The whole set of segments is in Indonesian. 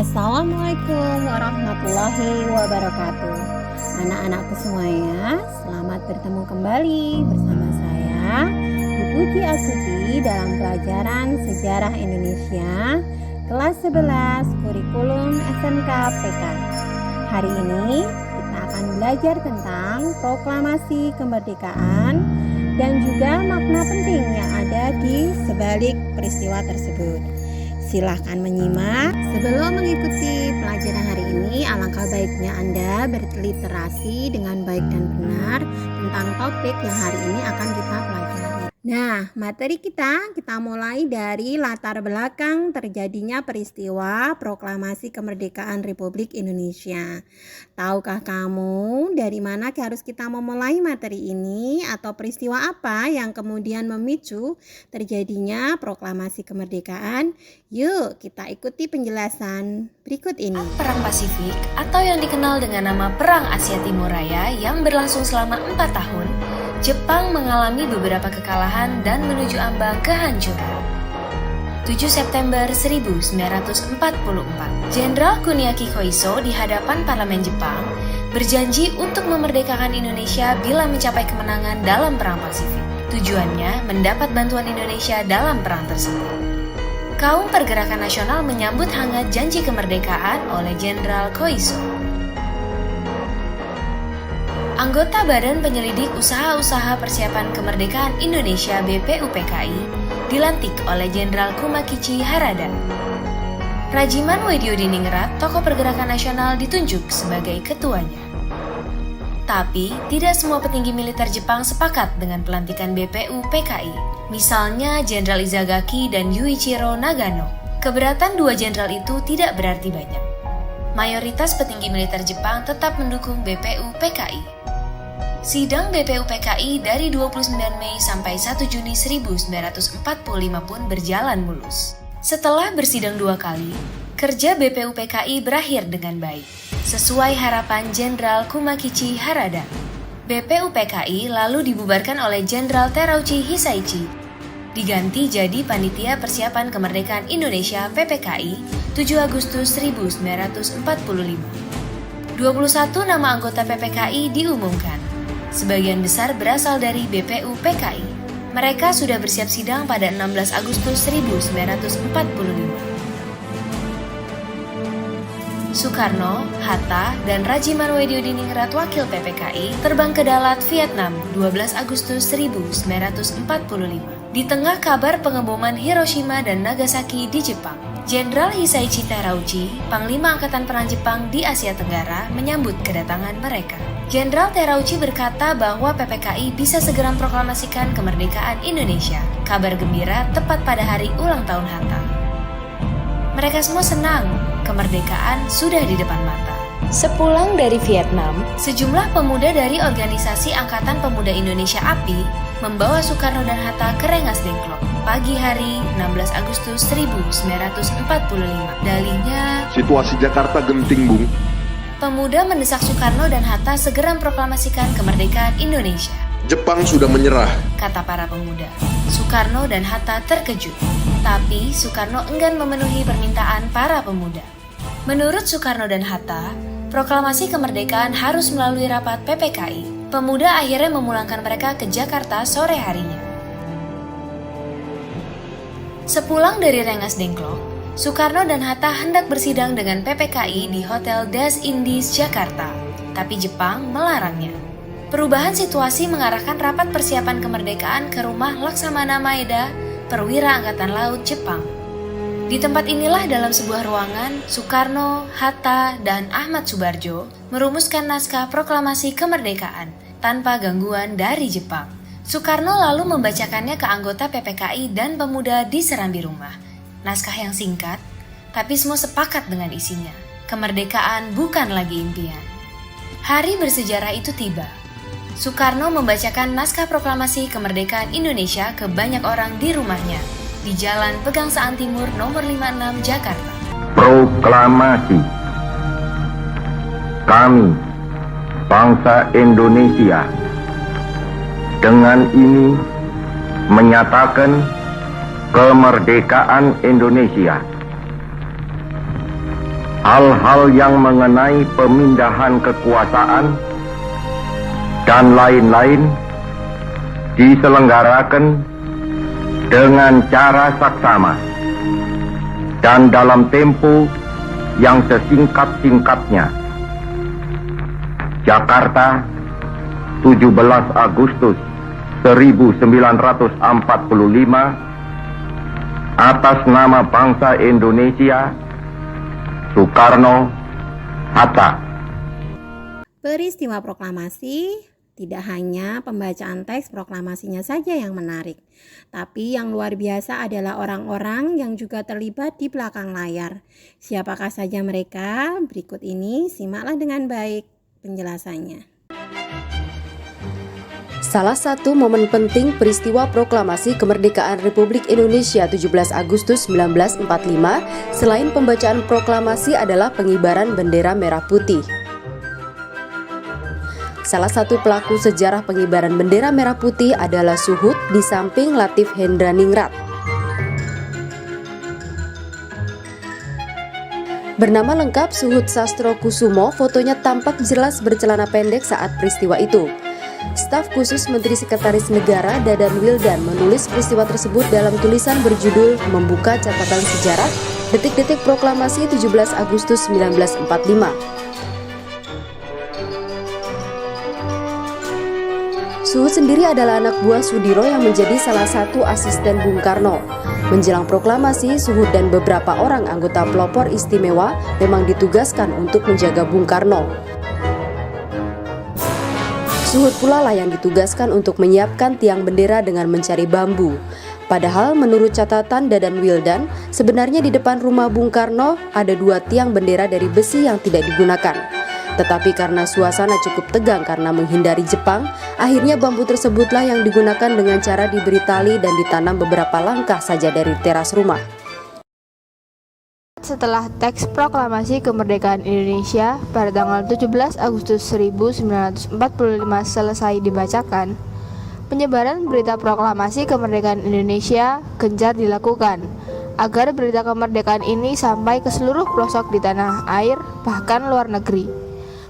Assalamualaikum warahmatullahi wabarakatuh. Anak-anakku semuanya, selamat bertemu kembali bersama saya, Bu Puji Astuti dalam pelajaran Sejarah Indonesia kelas 11 kurikulum SMK PK. Hari ini kita akan belajar tentang proklamasi kemerdekaan dan juga makna penting yang ada di sebalik peristiwa tersebut. Silahkan menyimak. Sebelum mengikuti pelajaran hari ini, alangkah baiknya Anda berliterasi dengan baik dan benar tentang topik yang hari ini akan kita pelajari. Nah, materi kita mulai dari latar belakang terjadinya peristiwa proklamasi kemerdekaan Republik Indonesia. Tahukah kamu dari mana harus kita memulai materi ini atau peristiwa apa yang kemudian memicu terjadinya proklamasi kemerdekaan? Yuk kita ikuti penjelasan berikut ini. Perang Pasifik atau yang dikenal dengan nama Perang Asia Timur Raya yang berlangsung selama 4 tahun, Jepang mengalami beberapa kekalahan dan menuju ambang kehancuran. 7 September 1944, Jenderal Kuniaki Koiso di hadapan parlemen Jepang berjanji untuk memerdekakan Indonesia bila mencapai kemenangan dalam Perang Pasifik. Tujuannya mendapat bantuan Indonesia dalam perang tersebut. Kaum Pergerakan Nasional menyambut hangat janji kemerdekaan oleh Jenderal Koiso. Anggota Badan Penyelidik Usaha-Usaha Persiapan Kemerdekaan Indonesia (BPUPKI) dilantik oleh Jenderal Kumakichi Harada. Rajiman Wediodiningrat, tokoh Pergerakan Nasional, ditunjuk sebagai ketuanya. Tapi, tidak semua petinggi militer Jepang sepakat dengan pelantikan BPUPKI. Misalnya Jenderal Izagaki dan Yuichiro Nagano. Keberatan dua jenderal itu tidak berarti banyak. Mayoritas petinggi militer Jepang tetap mendukung BPUPKI. Sidang BPUPKI dari 29 Mei sampai 1 Juni 1945 pun berjalan mulus. Setelah bersidang 2 kali, kerja BPUPKI berakhir dengan baik, sesuai harapan Jenderal Kumakichi Harada. BPUPKI lalu dibubarkan oleh Jenderal Terauchi Hisaichi, diganti jadi Panitia Persiapan Kemerdekaan Indonesia (PPKI) 7 Agustus 1945. 21 nama anggota PPKI diumumkan. Sebagian besar berasal dari BPUPKI. Mereka sudah bersiap sidang pada 16 Agustus 1945. Soekarno, Hatta, dan Rajiman Wediodiningrat wakil PPKI terbang ke Dalat, Vietnam 12 Agustus 1945. Di tengah kabar pengeboman Hiroshima dan Nagasaki di Jepang, Jenderal Hisaichi Terauchi, Panglima Angkatan Perang Jepang di Asia Tenggara, menyambut kedatangan mereka. Jenderal Terauchi berkata bahwa PPKI bisa segera memproklamasikan kemerdekaan Indonesia. Kabar gembira tepat pada hari ulang tahun Hatta. Mereka semua senang, kemerdekaan sudah di depan mata. Sepulang dari Vietnam, sejumlah pemuda dari organisasi Angkatan Pemuda Indonesia API membawa Soekarno dan Hatta ke Rengas Dengklok pagi hari 16 Agustus 1945. Dalihnya, situasi Jakarta genting, Bung. Pemuda mendesak Soekarno dan Hatta segera memproklamasikan kemerdekaan Indonesia. Jepang sudah menyerah, kata para pemuda. Soekarno dan Hatta terkejut, tapi Soekarno enggan memenuhi permintaan para pemuda. Menurut Soekarno dan Hatta, proklamasi kemerdekaan harus melalui rapat PPKI. Pemuda akhirnya memulangkan mereka ke Jakarta sore harinya. Sepulang dari Rengas Dengklok, Soekarno dan Hatta hendak bersidang dengan PPKI di Hotel Das Indies, Jakarta, tapi Jepang melarangnya. Perubahan situasi mengarahkan rapat persiapan kemerdekaan ke rumah Laksamana Maeda, perwira Angkatan Laut Jepang. Di tempat inilah dalam sebuah ruangan, Soekarno, Hatta, dan Ahmad Subarjo merumuskan naskah proklamasi kemerdekaan tanpa gangguan dari Jepang. Soekarno lalu membacakannya ke anggota PPKI dan pemuda di serambi rumah. Naskah yang singkat, tapi semua sepakat dengan isinya. Kemerdekaan bukan lagi impian. Hari bersejarah itu tiba. Soekarno membacakan naskah proklamasi kemerdekaan Indonesia ke banyak orang di rumahnya, di Jalan Pegangsaan Timur nomor 56 Jakarta. Proklamasi. Kami, bangsa Indonesia, dengan ini menyatakan kemerdekaan Indonesia. hal-hal yang mengenai pemindahan kekuasaan dan lain-lain diselenggarakan dengan cara saksama dan dalam tempo yang sesingkat-singkatnya. Jakarta, 17 Agustus 1945, atas nama bangsa Indonesia, Soekarno-Hatta. Peristiwa proklamasi tidak hanya pembacaan teks proklamasinya saja yang menarik, tapi yang luar biasa adalah orang-orang yang juga terlibat di belakang layar. Siapakah saja mereka? Berikut ini simaklah dengan baik penjelasannya. Salah satu momen penting peristiwa proklamasi kemerdekaan Republik Indonesia 17 Agustus 1945 selain pembacaan proklamasi adalah pengibaran bendera merah putih. Salah satu pelaku sejarah pengibaran bendera merah putih adalah Suhud di samping Latif Hendraningrat. Bernama lengkap Suhud Sastrokusumo, fotonya tampak jelas bercelana pendek saat peristiwa itu. Staf khusus Menteri Sekretaris Negara Dadan Wildan menulis peristiwa tersebut dalam tulisan berjudul Membuka Catatan Sejarah Detik-detik Proklamasi 17 Agustus 1945. Suhud sendiri adalah anak buah Sudiro yang menjadi salah satu asisten Bung Karno. Menjelang proklamasi, Suhud dan beberapa orang anggota pelopor istimewa memang ditugaskan untuk menjaga Bung Karno. Suhud pula lah yang ditugaskan untuk menyiapkan tiang bendera dengan mencari bambu. Padahal menurut catatan Dadan Wildan, sebenarnya di depan rumah Bung Karno ada 2 tiang bendera dari besi yang tidak digunakan. Tetapi karena suasana cukup tegang karena menghindari Jepang, akhirnya bambu tersebutlah yang digunakan dengan cara diberi tali dan ditanam beberapa langkah saja dari teras rumah. Setelah teks proklamasi kemerdekaan Indonesia pada tanggal 17 Agustus 1945 selesai dibacakan, penyebaran berita proklamasi kemerdekaan Indonesia gencar dilakukan agar berita kemerdekaan ini sampai ke seluruh pelosok di tanah air bahkan luar negeri.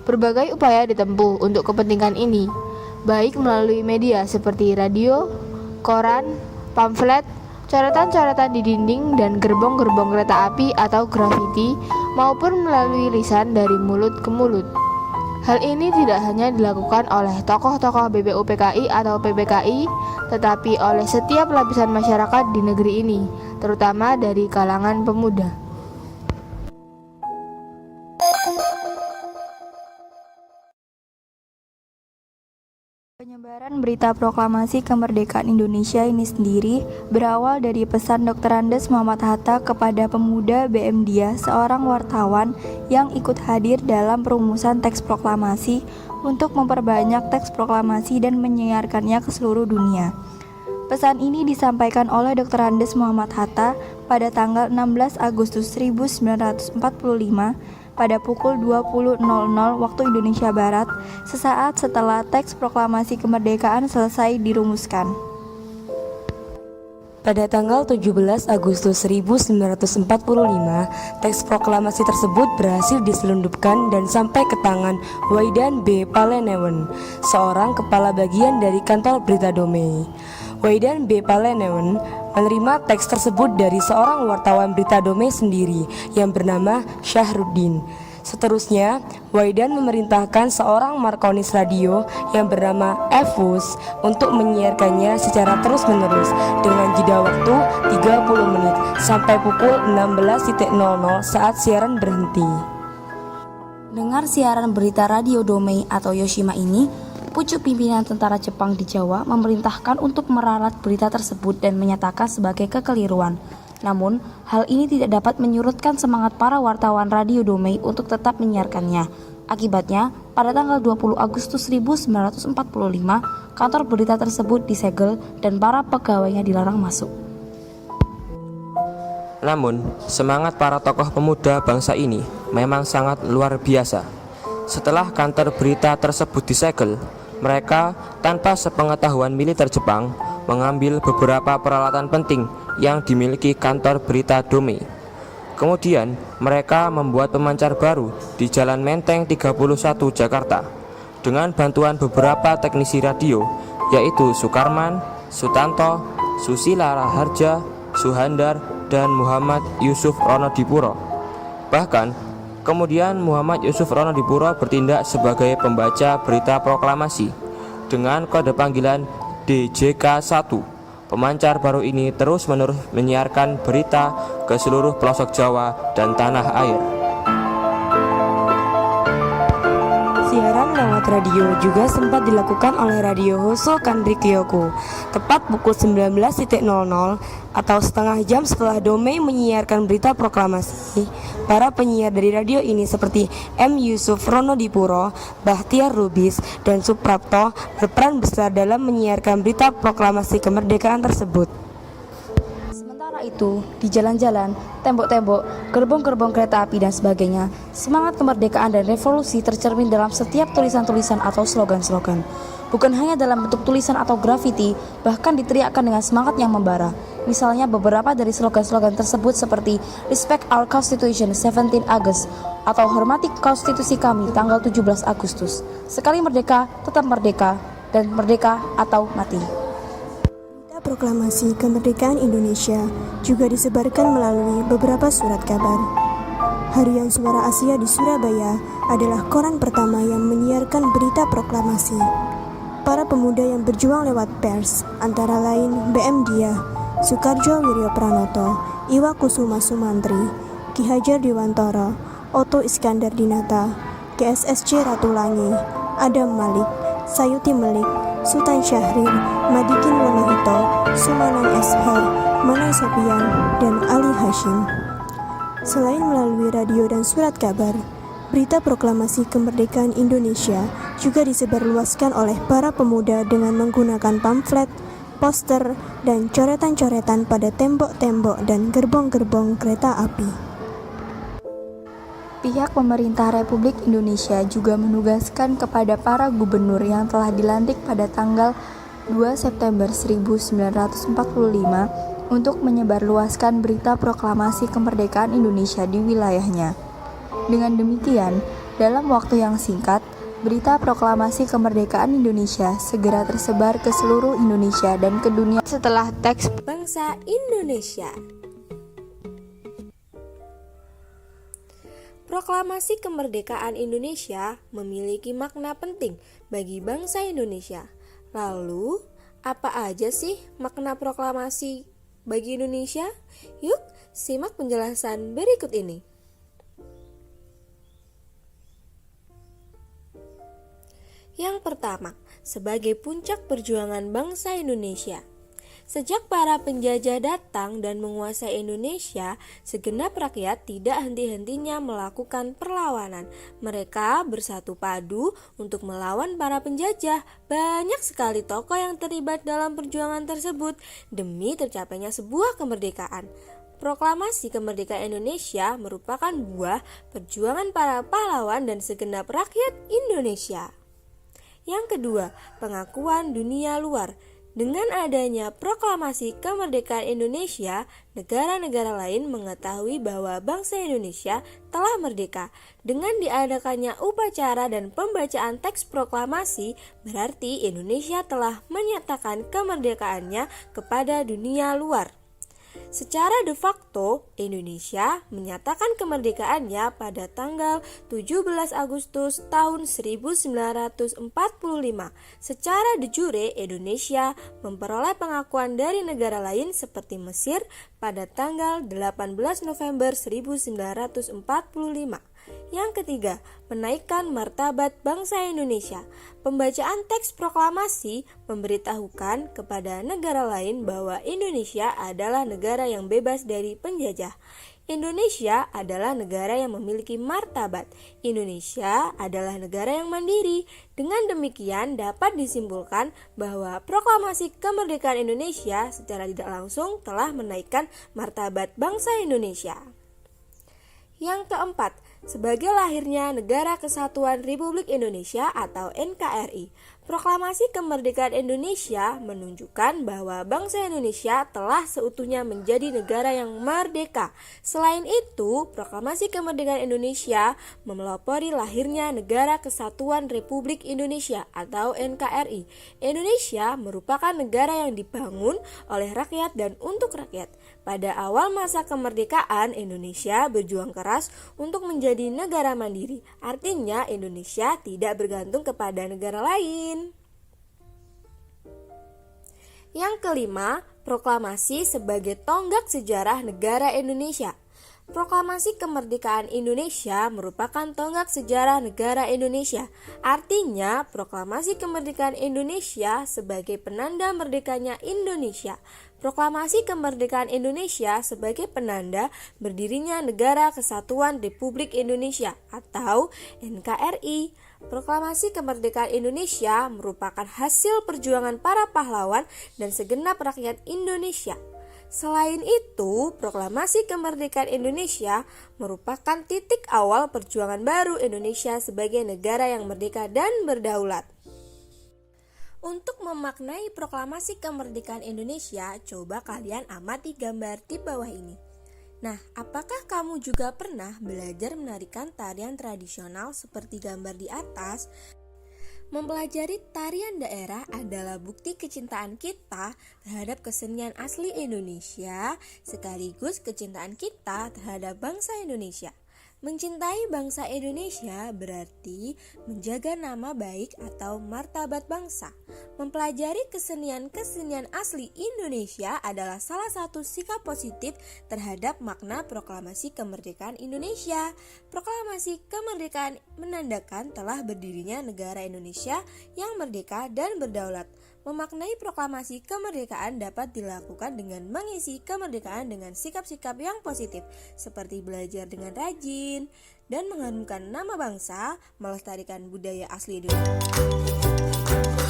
Berbagai upaya ditempuh untuk kepentingan ini, baik melalui media seperti radio, koran, pamflet, coretan-coretan di dinding dan gerbong-gerbong kereta api atau grafiti, maupun melalui lisan dari mulut ke mulut. Hal ini tidak hanya dilakukan oleh tokoh-tokoh BPUPKI atau PPKI, tetapi oleh setiap lapisan masyarakat di negeri ini, terutama dari kalangan pemuda. Penyebaran berita proklamasi kemerdekaan Indonesia ini sendiri berawal dari pesan Dr. Andes Muhammad Hatta kepada pemuda BM Dia, seorang wartawan yang ikut hadir dalam perumusan teks proklamasi untuk memperbanyak teks proklamasi dan menyiarkannya ke seluruh dunia. Pesan ini disampaikan oleh Dr. Andes Muhammad Hatta pada tanggal 16 Agustus 1945 pada pukul 20.00 waktu Indonesia Barat, sesaat setelah teks proklamasi kemerdekaan selesai dirumuskan. Pada tanggal 17 Agustus 1945, teks proklamasi tersebut berhasil diselundupkan dan sampai ke tangan Waidan B. Palenewen, seorang kepala bagian dari kantor Berita Damai. Waidan B. Palenewen menerima teks tersebut dari seorang wartawan Berita Damai sendiri yang bernama Syahruddin. Seterusnya, Waidan memerintahkan seorang markonis radio yang bernama Evus untuk menyiarkannya secara terus-menerus dengan jeda waktu 30 menit sampai pukul 16.00 saat siaran berhenti. Dengar siaran berita radio Damai atau Yoshima ini, pucuk pimpinan tentara Jepang di Jawa memerintahkan untuk meralat berita tersebut dan menyatakan sebagai kekeliruan. Namun, hal ini tidak dapat menyurutkan semangat para wartawan radio Damai untuk tetap menyiarkannya. Akibatnya, pada tanggal 20 Agustus 1945, kantor berita tersebut disegel dan para pegawainya dilarang masuk. Namun, semangat para tokoh pemuda bangsa ini memang sangat luar biasa. Setelah kantor berita tersebut disegel, mereka tanpa sepengetahuan militer Jepang mengambil beberapa peralatan penting yang dimiliki kantor Berita Damai. Kemudian mereka membuat pemancar baru di Jalan Menteng 31 Jakarta dengan bantuan beberapa teknisi radio, yaitu Sukarman, Sutanto, Susila Raharja, Suhandar, dan Muhammad Yusuf Ronodipuro. Bahkan kemudian Muhammad Yusuf Ronodipuro bertindak sebagai pembaca berita proklamasi dengan kode panggilan DJK1. Pemancar baru ini terus-menerus menyiarkan berita ke seluruh pelosok Jawa dan tanah air. Siaran lewat radio juga sempat dilakukan oleh Radio Hoso Kanrikyoku tepat pukul 19.00 atau setengah jam setelah Domei menyiarkan berita proklamasi. Para penyiar dari radio ini seperti M. Yusuf Ronodipuro, Bahtiar Lubis, dan Suprapto berperan besar dalam menyiarkan berita proklamasi kemerdekaan tersebut. Sementara itu, di jalan-jalan, tembok-tembok, gerbong-gerbong kereta api dan sebagainya, semangat kemerdekaan dan revolusi tercermin dalam setiap tulisan-tulisan atau slogan-slogan. Bukan hanya dalam bentuk tulisan atau grafiti, bahkan diteriakkan dengan semangat yang membara. Misalnya beberapa dari slogan-slogan tersebut seperti Respect Our Constitution 17 August atau Hormati Konstitusi Kami tanggal 17 Agustus. Sekali merdeka, tetap merdeka, dan merdeka atau mati. Proklamasi kemerdekaan Indonesia juga disebarkan melalui beberapa surat kabar. Harian Suara Asia di Surabaya adalah koran pertama yang menyiarkan berita proklamasi. Para pemuda yang berjuang lewat pers, antara lain BM Dia, Soekardjo Wiryo Pranoto, Iwa Kusuma Sumantri, Ki Hajar Dewantara, Otto Iskandar Dinata, GSSC Ratulangi, Adam Malik, Sayuti Melik, Sultan Syahrir, Madikin Wonohito, Sumanan Eshar, Manai Sopian, dan Ali Hashim. Selain melalui radio dan surat kabar, berita proklamasi kemerdekaan Indonesia juga disebarluaskan oleh para pemuda dengan menggunakan pamflet, poster, dan coretan-coretan pada tembok-tembok dan gerbong-gerbong kereta api. Pihak pemerintah Republik Indonesia juga menugaskan kepada para gubernur yang telah dilantik pada tanggal 2 September 1945 untuk menyebarluaskan berita proklamasi kemerdekaan Indonesia di wilayahnya. Dengan demikian, dalam waktu yang singkat, berita proklamasi kemerdekaan Indonesia segera tersebar ke seluruh Indonesia dan ke dunia setelah teks Bangsa Indonesia. Proklamasi kemerdekaan Indonesia memiliki makna penting bagi bangsa Indonesia. Lalu, apa aja sih makna proklamasi bagi Indonesia? Yuk, simak penjelasan berikut ini. Yang pertama, sebagai puncak perjuangan bangsa Indonesia. Sejak para penjajah datang dan menguasai Indonesia, segenap rakyat tidak henti-hentinya melakukan perlawanan. Mereka bersatu padu untuk melawan para penjajah. Banyak sekali tokoh yang terlibat dalam perjuangan tersebut demi tercapainya sebuah kemerdekaan. Proklamasi kemerdekaan Indonesia merupakan buah perjuangan para pahlawan dan segenap rakyat Indonesia. Yang kedua, pengakuan dunia luar. Dengan adanya proklamasi kemerdekaan Indonesia, negara-negara lain mengetahui bahwa bangsa Indonesia telah merdeka. Dengan diadakannya upacara dan pembacaan teks proklamasi, berarti Indonesia telah menyatakan kemerdekaannya kepada dunia luar. Secara de facto, Indonesia menyatakan kemerdekaannya pada tanggal 17 Agustus tahun 1945. Secara de jure, Indonesia memperoleh pengakuan dari negara lain seperti Mesir pada tanggal 18 November 1945. Yang ketiga, menaikkan martabat bangsa Indonesia. Pembacaan teks proklamasi memberitahukan kepada negara lain bahwa Indonesia adalah negara yang bebas dari penjajah. Indonesia adalah negara yang memiliki martabat. Indonesia adalah negara yang mandiri. Dengan demikian dapat disimpulkan bahwa proklamasi kemerdekaan Indonesia secara tidak langsung telah menaikkan martabat bangsa Indonesia. Yang keempat, sebagai lahirnya Negara Kesatuan Republik Indonesia atau NKRI. Proklamasi kemerdekaan Indonesia menunjukkan bahwa bangsa Indonesia telah seutuhnya menjadi negara yang merdeka. Selain itu, proklamasi kemerdekaan Indonesia memelopori lahirnya Negara Kesatuan Republik Indonesia atau NKRI. Indonesia merupakan negara yang dibangun oleh rakyat dan untuk rakyat. Pada awal masa kemerdekaan, Indonesia berjuang keras untuk menjadi negara mandiri. Artinya, Indonesia tidak bergantung kepada negara lain. Yang kelima, proklamasi sebagai tonggak sejarah negara Indonesia. Proklamasi kemerdekaan Indonesia merupakan tonggak sejarah negara Indonesia. Artinya, proklamasi kemerdekaan Indonesia sebagai penanda merdekanya Indonesia. Proklamasi kemerdekaan Indonesia sebagai penanda berdirinya Negara Kesatuan Republik Indonesia atau NKRI. Proklamasi kemerdekaan Indonesia merupakan hasil perjuangan para pahlawan dan segenap rakyat Indonesia. Selain itu, proklamasi kemerdekaan Indonesia merupakan titik awal perjuangan baru Indonesia sebagai negara yang merdeka dan berdaulat. Untuk memaknai proklamasi kemerdekaan Indonesia, coba kalian amati gambar di bawah ini. Nah, apakah kamu juga pernah belajar menarikan tarian tradisional seperti gambar di atas? Mempelajari tarian daerah adalah bukti kecintaan kita terhadap kesenian asli Indonesia, sekaligus kecintaan kita terhadap bangsa Indonesia. Mencintai bangsa Indonesia berarti menjaga nama baik atau martabat bangsa. Mempelajari kesenian-kesenian asli Indonesia adalah salah satu sikap positif terhadap makna proklamasi kemerdekaan Indonesia. Proklamasi kemerdekaan menandakan telah berdirinya negara Indonesia yang merdeka dan berdaulat. Memaknai proklamasi kemerdekaan dapat dilakukan dengan mengisi kemerdekaan dengan sikap-sikap yang positif, seperti belajar dengan rajin dan mengharumkan nama bangsa, melestarikan budaya asli Indonesia.